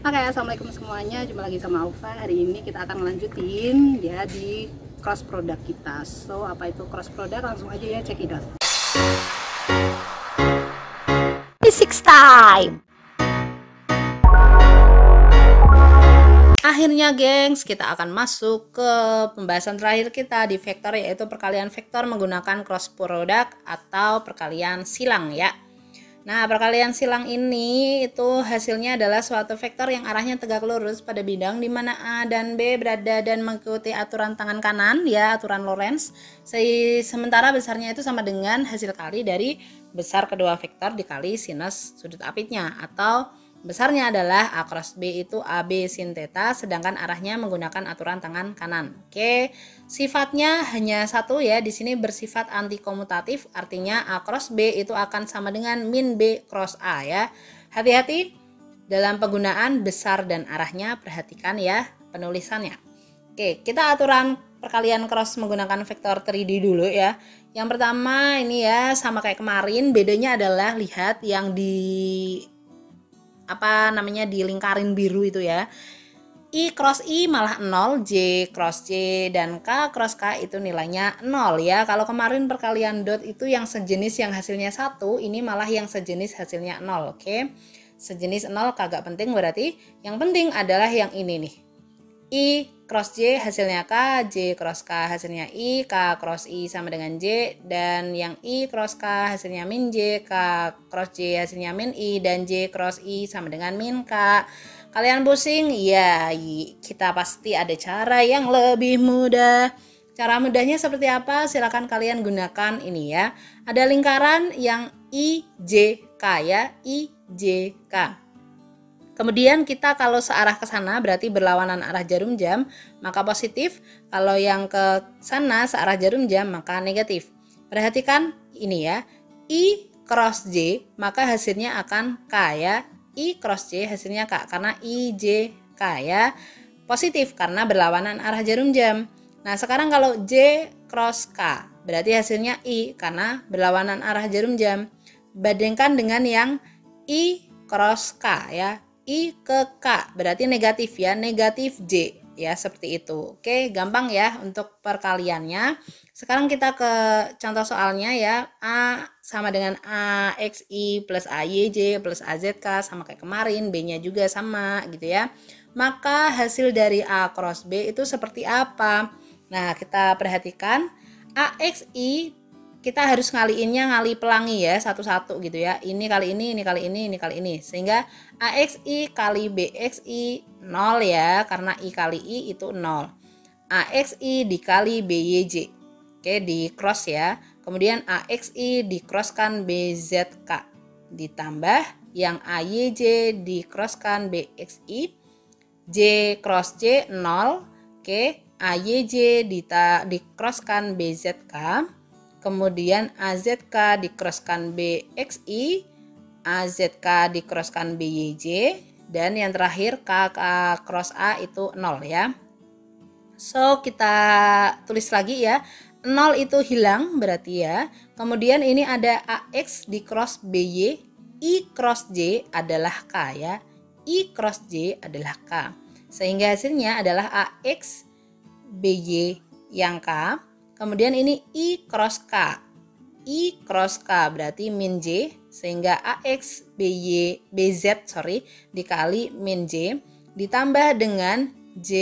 Oke, assalamualaikum semuanya. Jumpa lagi sama Aufa. Hari ini kita akan lanjutin ya di cross product kita. So, apa itu cross product? Langsung aja ya, check it out. Physics time. Akhirnya gengs, kita akan masuk ke pembahasan terakhir kita di vektor, yaitu perkalian vektor menggunakan cross product atau perkalian silang ya. Nah, perkalian silang ini itu hasilnya adalah suatu vektor yang arahnya tegak lurus pada bidang di mana A dan B berada dan mengikuti aturan tangan kanan ya, aturan Lorentz. Sementara besarnya itu sama dengan hasil kali dari besar kedua vektor dikali sinus sudut apitnya, atau besarnya adalah A cross B itu AB sin theta, sedangkan arahnya menggunakan aturan tangan kanan. Oke, sifatnya hanya satu ya, di sini bersifat antikomutatif, artinya A cross B itu akan sama dengan min B cross A ya. Hati-hati dalam penggunaan besar dan arahnya, perhatikan ya penulisannya. Oke, kita aturan perkalian cross menggunakan vektor 3D dulu ya. Yang pertama ini ya sama kayak kemarin, bedanya adalah lihat yang di dilingkarin biru itu ya. I cross I malah 0, J cross J dan K cross K itu nilainya 0 ya. Kalau kemarin perkalian dot itu yang sejenis yang hasilnya 1, ini malah yang sejenis hasilnya 0. Oke. Sejenis 0 kagak penting berarti. Yang penting adalah yang ini nih. I cross J hasilnya K, J cross K hasilnya I, K cross I sama dengan J, dan yang I cross K hasilnya min J, K cross J hasilnya min I, dan J cross I sama dengan min K. Kalian pusing? Ya, kita pasti ada cara yang lebih mudah. Cara mudahnya seperti apa? Silakan kalian gunakan ini ya. Ada lingkaran yang IJK ya, IJK. Kemudian kita kalau searah ke sana berarti berlawanan arah jarum jam, maka positif. Kalau yang ke sana searah jarum jam maka negatif. Perhatikan ini ya. I cross J maka hasilnya akan K ya. I cross J hasilnya K karena I J K ya. Positif karena berlawanan arah jarum jam. Nah, sekarang kalau J cross K berarti hasilnya I karena berlawanan arah jarum jam. Bandingkan dengan yang I cross K ya. I ke K berarti negatif ya, negatif J ya, seperti itu. Oke, gampang ya untuk perkaliannya. Sekarang kita ke contoh soalnya ya. A sama dengan AXI plus AYJ plus AZK sama kayak kemarin, B-nya juga sama gitu ya. Maka hasil dari A cross B itu seperti apa? Nah, kita perhatikan AXI kita harus ngaliinnya ngali pelangi ya, satu-satu gitu ya. Ini kali ini kali ini kali ini. Sehingga AXI kali BXI 0 ya, karena I kali I itu 0. AXI dikali BYJ. Oke, di cross ya. Kemudian AXI dicrosskan BZK. Ditambah yang AYJ dicrosskan BXI. J cross J 0. Oke, AYJ dicrosskan BZK. Kemudian AZK dicrosskan BXI, AZK dicrosskan BYJ, dan yang terakhir KK cross A itu 0 ya. So, kita tulis lagi ya. 0 itu hilang berarti ya. Kemudian ini ada AX di cross BY, I cross J adalah K ya. I cross J adalah K. Sehingga hasilnya adalah AX BY yang K. Kemudian ini I cross K. I cross K berarti min J, sehingga AX BZ dikali min J ditambah dengan J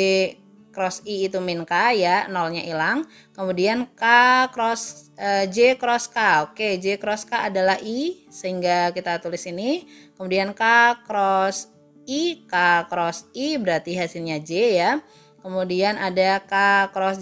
cross I itu min K ya, nolnya hilang. Kemudian J cross K. Oke, J cross K adalah I, sehingga kita tulis ini. Kemudian K cross I berarti hasilnya J ya. Kemudian ada K cross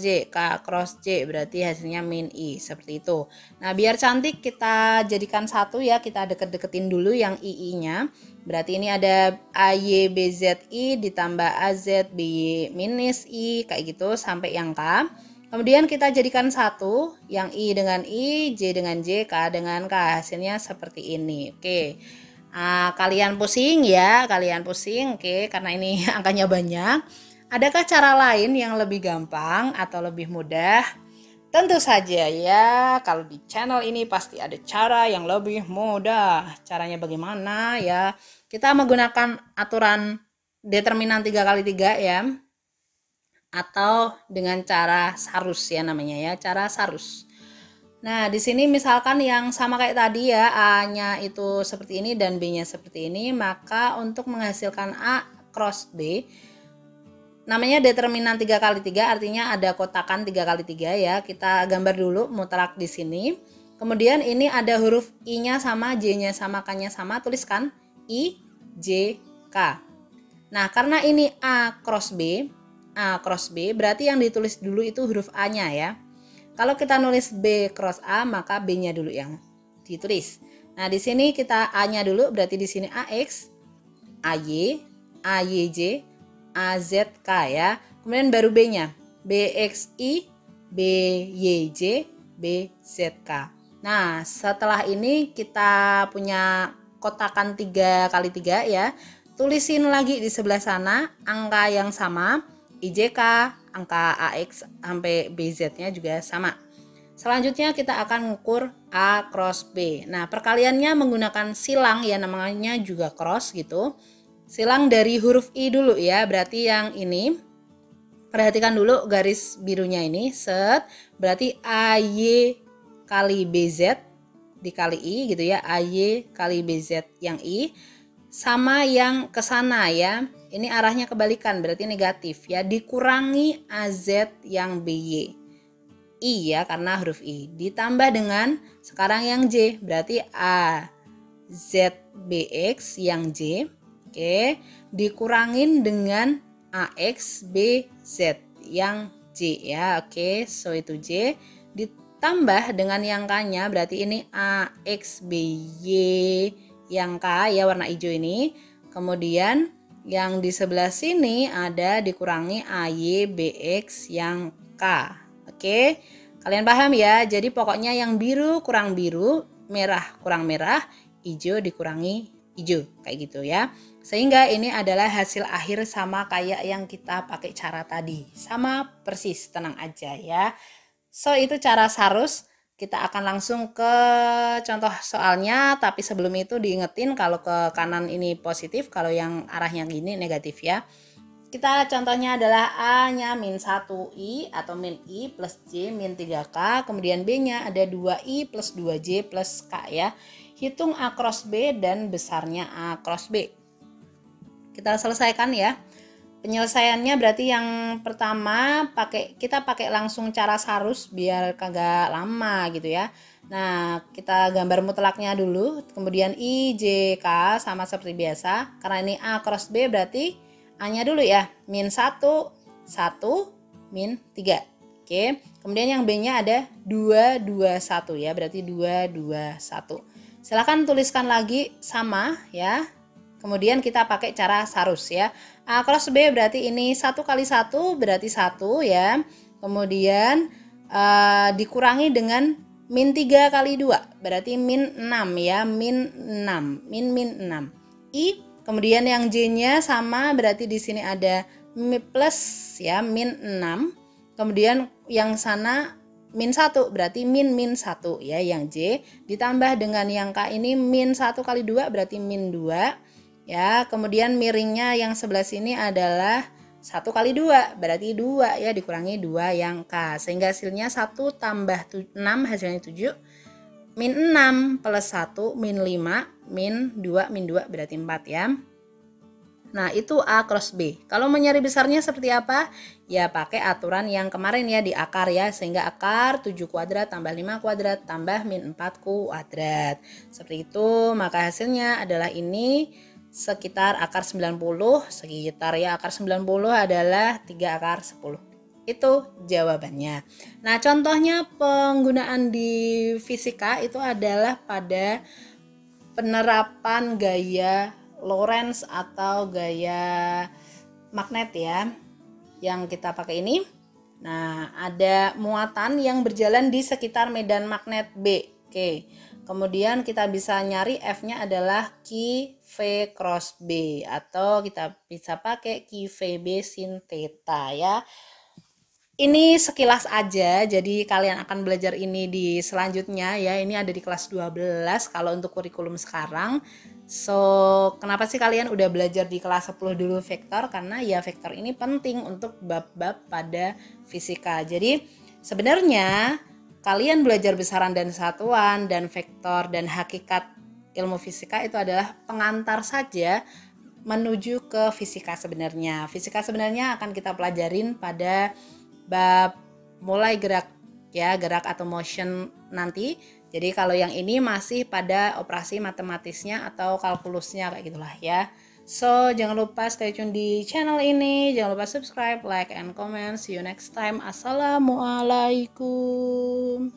J berarti hasilnya min I, seperti itu. Nah, biar cantik kita jadikan satu ya, kita deket-deketin dulu yang II-nya. Berarti ini ada AYBZI ditambah AZBY minus I, kayak gitu sampai yang K. Kemudian kita jadikan satu, yang I dengan I, J dengan J, K dengan K, hasilnya seperti ini. Oke. Kalian pusing ya, oke, karena ini angkanya banyak. Adakah cara lain yang lebih gampang atau lebih mudah? Tentu saja ya, kalau di channel ini pasti ada cara yang lebih mudah. Caranya bagaimana ya? Kita menggunakan aturan determinan 3 kali 3 ya, atau dengan cara sarus ya namanya ya, cara sarus. Nah, di sini misalkan yang sama kayak tadi ya, A-nya itu seperti ini dan B-nya seperti ini, maka untuk menghasilkan A cross B, namanya determinan 3 kali 3, artinya ada kotakan 3 kali 3 ya. Kita gambar dulu mutlak di sini. Kemudian ini ada huruf I-nya sama, J-nya sama, K-nya sama, tuliskan I, J, K. Nah, karena ini A cross B, berarti yang ditulis dulu itu huruf A-nya ya. Kalau kita nulis B cross A, maka B-nya dulu yang ditulis. Nah, di sini kita A-nya dulu, berarti di sini AX, AY, AYJ, AZK ya. Kemudian baru B-nya, BXI, BYJ, BZK. Nah, setelah ini kita punya kotakan 3 kali 3 ya. Tulisin lagi di sebelah sana angka yang sama, IJK, angka AX sampai BZ-nya juga sama. Selanjutnya kita akan mengukur A cross B. Nah, perkaliannya menggunakan silang ya, namanya juga cross gitu. Silang dari huruf I dulu ya, berarti yang ini. Perhatikan dulu garis birunya ini, set. Berarti AY kali BZ dikali I gitu ya, AY kali BZ yang I. Sama yang ke sana ya, ini arahnya kebalikan berarti negatif ya, dikurangi AZ yang BY, I ya karena huruf I, ditambah dengan sekarang yang J berarti AZBX yang J, oke, dikurangin dengan AXBZ yang J ya, oke, so itu J, ditambah dengan yang K-nya berarti ini AXBY yang K ya warna hijau ini. Kemudian yang di sebelah sini ada dikurangi AYBX yang K. Oke, kalian paham ya? Jadi pokoknya yang biru kurang biru, merah kurang merah, hijau dikurangi hijau kayak gitu ya. Sehingga ini adalah hasil akhir sama kayak yang kita pakai cara tadi. Sama persis, tenang aja ya. So itu cara sarus. Kita akan langsung ke contoh soalnya, tapi sebelum itu diingetin kalau ke kanan ini positif, kalau yang arahnya gini negatif ya. Kita contohnya adalah A-nya min 1I atau min I plus J min 3K, kemudian B-nya ada 2I plus 2J plus K ya. Hitung A cross B dan besarnya A cross B. Kita selesaikan ya. Penyelesaiannya berarti yang pertama kita pakai langsung cara sarus biar kagak lama gitu ya. Nah, kita gambar mutlaknya dulu, kemudian I, J, K sama seperti biasa. Karena ini A cross B berarti A-nya dulu ya, min 1, 1, min 3. Oke, kemudian yang B-nya ada 2, 2, 1 ya, berarti 2, 2, 1. Silahkan tuliskan lagi sama ya. Kemudian kita pakai cara sarus ya. A cross B berarti ini 1 kali 1 berarti 1 ya. Kemudian dikurangi dengan min 3 kali 2 berarti min 6 ya. Min 6. Min 6. I kemudian yang J-nya sama berarti di sini ada plus ya min 6. Kemudian yang sana min 1 berarti min 1 ya yang J. Ditambah dengan yang K ini min 1 kali 2 berarti min 2. Ya, kemudian miringnya yang sebelah sini adalah 1 kali 2, berarti 2 ya, dikurangi 2 yang K. Sehingga hasilnya 1 tambah 6 hasilnya 7. Min 6 plus 1 min 5, min 2 berarti 4 ya. Nah, itu A cross B. Kalau mau nyari besarnya seperti apa? Ya pakai aturan yang kemarin ya di akar ya. Sehingga akar 7 kuadrat tambah 5 kuadrat tambah min 4 kuadrat. Seperti itu, maka hasilnya adalah ini. Sekitar akar 90, sekitar ya akar 90 adalah 3 akar 10. Itu jawabannya. Nah, contohnya penggunaan di fisika itu adalah pada penerapan gaya Lorentz atau gaya magnet ya. Yang kita pakai ini. Nah, ada muatan yang berjalan di sekitar medan magnet B. Oke. Kemudian kita bisa nyari F-nya adalah Q V cross B atau kita bisa pakai Q V B sin theta ya. Ini sekilas aja, jadi kalian akan belajar ini di selanjutnya ya. Ini ada di kelas 12 kalau untuk kurikulum sekarang. So, kenapa sih kalian udah belajar di kelas 10 dulu vektor? Karena ya vektor ini penting untuk bab-bab pada fisika. Jadi, sebenarnya kalian belajar besaran dan satuan dan vektor dan hakikat ilmu fisika itu adalah pengantar saja menuju ke fisika sebenarnya. Fisika sebenarnya akan kita pelajarin pada bab mulai gerak ya, gerak atau motion nanti. Jadi kalau yang ini masih pada operasi matematisnya atau kalkulusnya kayak gitulah ya. So, jangan lupa stay tune di channel ini, jangan lupa subscribe, like, and comment. See you next time. Assalamualaikum.